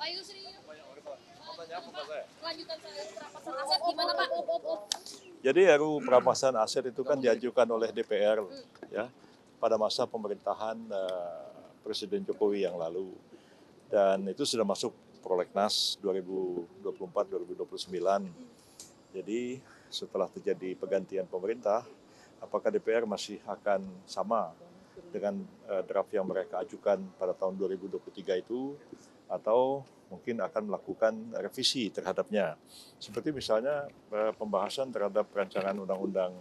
Pak Yusri, kelanjutan soal perampasan aset gimana Pak? Jadi RUU perampasan aset itu kan diajukan oleh DPR ya pada masa pemerintahan Presiden Jokowi yang lalu, dan itu sudah masuk prolegnas 2024-2029. Jadi setelah terjadi pergantian pemerintah, apakah DPR masih akan sama dengan draft yang mereka ajukan pada tahun 2023 itu, atau mungkin akan melakukan revisi terhadapnya. Seperti misalnya pembahasan terhadap rancangan undang-undang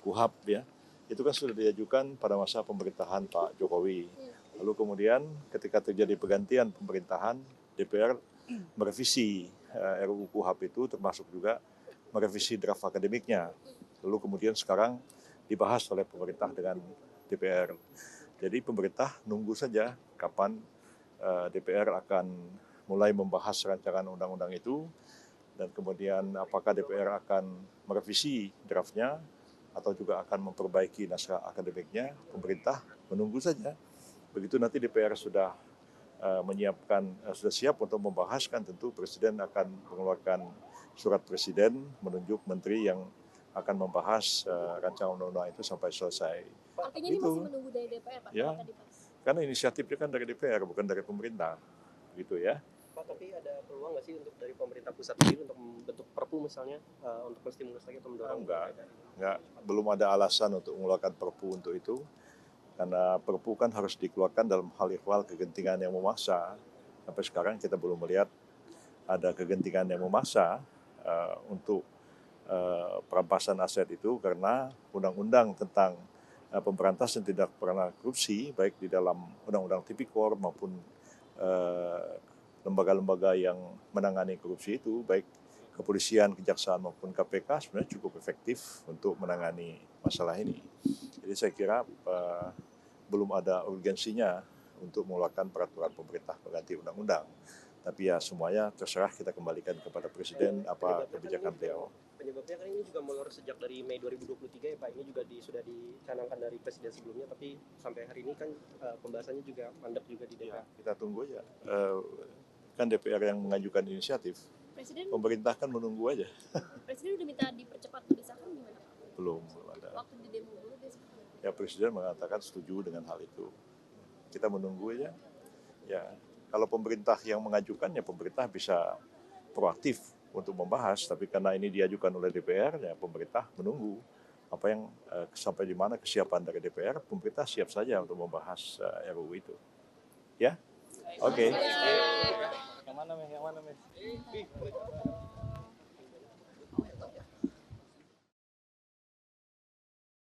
KUHP ya, itu kan sudah diajukan pada masa pemerintahan Pak Jokowi. Lalu kemudian ketika terjadi pergantian pemerintahan, DPR merevisi RUU KUHP itu, termasuk juga merevisi draft akademiknya. Lalu kemudian sekarang dibahas oleh pemerintah dengan DPR. Jadi pemerintah nunggu saja kapan DPR akan mulai membahas rancangan undang-undang itu, dan kemudian apakah DPR akan merevisi draftnya atau juga akan memperbaiki naskah akademiknya. Pemerintah menunggu saja. Begitu nanti DPR sudah menyiapkan, sudah siap untuk membahaskan, tentu Presiden akan mengeluarkan surat Presiden menunjuk menteri yang akan membahas rancangan undang-undang itu sampai selesai. Artinya ini masih menunggu dari DPR Pak? Ya, karena inisiatifnya kan dari DPR, bukan dari pemerintah, gitu ya. Pak, tapi ada peluang nggak sih untuk dari pemerintah pusat sendiri untuk membentuk Perpu misalnya untuk menstimulus lagi atau mendorong? Enggak, belum ada alasan untuk mengeluarkan Perpu untuk itu, karena Perpu kan harus dikeluarkan dalam hal ihwal kegentingan yang memaksa. Sampai sekarang kita belum melihat ada kegentingan yang memaksa untuk perampasan aset itu, karena undang-undang tentang pemberantasan tindak pidana korupsi, baik di dalam undang-undang Tipikor maupun lembaga-lembaga yang menangani korupsi itu, baik kepolisian, kejaksaan maupun KPK, sebenarnya cukup efektif untuk menangani masalah ini. Jadi saya kira belum ada urgensinya untuk mengeluarkan peraturan pemerintah pengganti undang-undang. Tapi ya semuanya terserah, kita kembalikan kepada Presiden apa kebijakan beliau. Penyebabnya kan ini juga molor sejak dari Mei 2023 ya Pak, ini juga sudah dicanangkan dari Presiden sebelumnya, tapi sampai hari ini kan pembahasannya juga mandek juga di DPR. Ya, kita tunggu aja. Kan DPR yang mengajukan inisiatif. Presiden, pemerintah kan menunggu aja. Presiden udah minta dipercepat disahkan gimana Pak? Belum ada. Waktu di demo dulu disahkan. Ya, Presiden mengatakan setuju dengan hal itu. Kita menunggu aja. Ya, kalau pemerintah yang mengajukan, ya pemerintah bisa proaktif untuk membahas, tapi karena ini diajukan oleh DPR, ya pemerintah menunggu apa yang sampai di mana kesiapan dari DPR. Pemerintah siap saja untuk membahas RUU itu. Ya, oke. Yang mana, Mes?